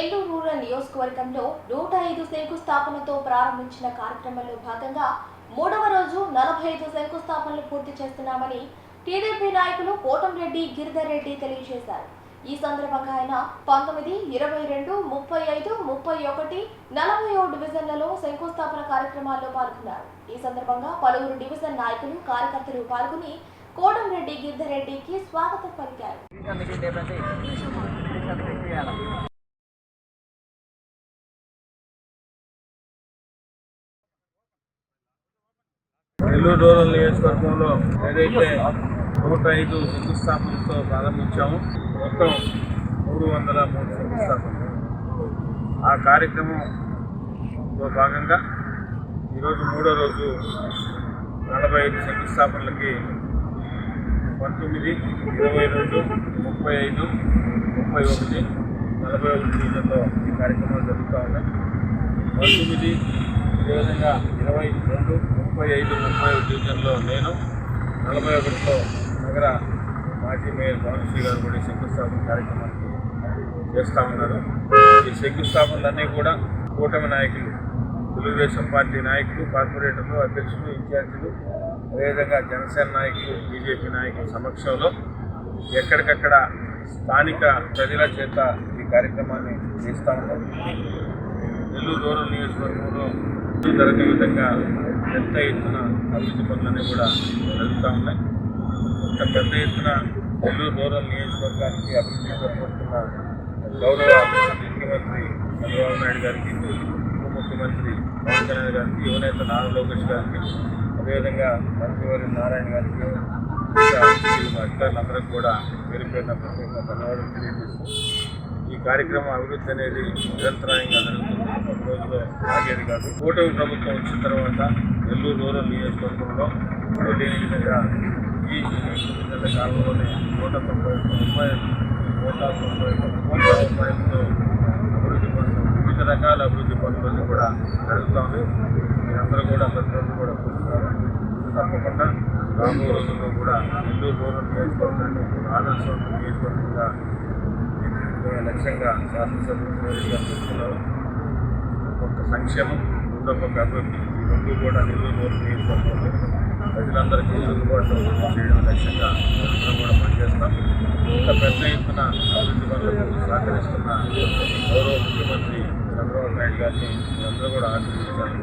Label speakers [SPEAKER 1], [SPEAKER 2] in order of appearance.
[SPEAKER 1] Nellore rural నియోజకవర్గంలో 105 శంకుస్థాపనతో ప్రారంభించిన కార్యక్రమంలో భాగంగా మూడవ రోజు 45 శంకుస్థాపనలు పూర్తి చేస్తున్నామని టీడీపీ నాయకులు కోటంరెడ్డి గిరిధర్ రెడ్డి తెలియజేశారు. ఈ సందర్భంగా ఆయన 19, 22, 35, 31, 47 డివిజన్లలో శంకుస్థాపన కార్యక్రమాల్లో పాల్గొన్నారు. ఈ సందర్భంగా పలువురు డివిజన్ నాయకులు, కార్యకర్తలు పాల్గొని కోటంరెడ్డి గిరిధర్ రెడ్డికి స్వాగతం పలికారు.
[SPEAKER 2] నెల్లూరు రూరల్ నియోజకవర్గంలో ఏదైతే 105 శంకుస్థాపనలతో ప్రారంభించామో మొత్తం 303 శంకుస్థాపనలు. ఆ కార్యక్రమంలో భాగంగా ఈరోజు మూడో రోజు 45 శంకుస్థాపనలకి 19, 22, 35, 31, 41 డివిజన్లో ఈ కార్యక్రమాలు జరుగుతూ ఉన్నాయి. 19 అదేవిధంగా 22, 35, 31 డివిజన్లో నేను, 41లో నగర మాజీ మేయర్ భానుశ్రీ గారు కూడా శంకుస్థాపన కార్యక్రమానికి చేస్తూ ఉన్నారు. ఈ శంకుస్థాపనలన్నీ కూడా కూటమి నాయకులు, తెలుగుదేశం పార్టీ నాయకులు, కార్పొరేటర్లు, అధ్యక్షులు, ఇన్ఛార్జీలు, అదేవిధంగా జనసేన నాయకులు, బీజేపీ నాయకుల సమక్షంలో ఎక్కడికక్కడ స్థానిక ప్రజల చేత ఈ కార్యక్రమాన్ని చేస్తూ ఉన్నారు. నెల్లూరు రూరల్ నియోజకవర్గంలో జరగే విధంగా పెద్ద ఎత్తున అభివృద్ధి పనులన్నీ కూడా జరుగుతూ ఉన్నాయి. ఇంత పెద్ద ఎత్తున నెల్లూరు రూరల్ నియోజకవర్గానికి అభివృద్ధి జరుగుతున్న గౌరవ ముఖ్యమంత్రి చంద్రబాబు నాయుడు గారికి, ఉప ముఖ్యమంత్రి పవన్ కళ్యాణ్ గారికి, యువనేత నారా లోకేష్ గారికి, అదేవిధంగా మంత్రివర్య నారాయణ గారికి, అధికారులందరికీ కూడా పేరు పేరున ప్రత్యేకంగా ధన్యవాదాలు తెలియజేస్తూ ఈ కార్యక్రమం అభివృద్ధి అనేది నిరంతరాయంగా జరుగుతుంది. ఒక రోజులో ఆగేది కాదు. కూటమి ప్రభుత్వం వచ్చిన తర్వాత నెల్లూరు రూరల్ నియోజకవర్గంలో లేని విధంగా ఈ 9 నెలల కాలంలోనే 190 కోట్ల రూపాయలతో అభివృద్ధి పనులు, వివిధ రకాల అభివృద్ధి పనులన్నీ కూడా జరుగుతూ ఉన్నాయి. మీరందరూ కూడా ప్రతిరోజు కూడా చూస్తున్నారు. తప్పకుండా రాబోయే రోజుల్లో కూడా నెల్లూరు రూరల్ నియోజకవర్గాన్ని ఆదర్శవంత నియోజకవర్గంగా లక్ష్యంగా శాసనసభ్యులు చూస్తున్నారు. ఒక సంక్షేమం, ఒక అభివృద్ధి, ఈ రెండు కూడా నెల్లూరు రూరల్ నియోజకవర్గంలో ప్రజలందరికీ అందుబాటులో చేయడం లక్ష్యంగా అందరం కూడా పనిచేస్తాం. ఇంత పెద్ద ఎత్తున అభివృద్ధి పనులకు సహకరిస్తున్న గౌరవ ముఖ్యమంత్రి చంద్రబాబు నాయుడు గారిని అందరూ కూడా ఆశీర్వదించాలని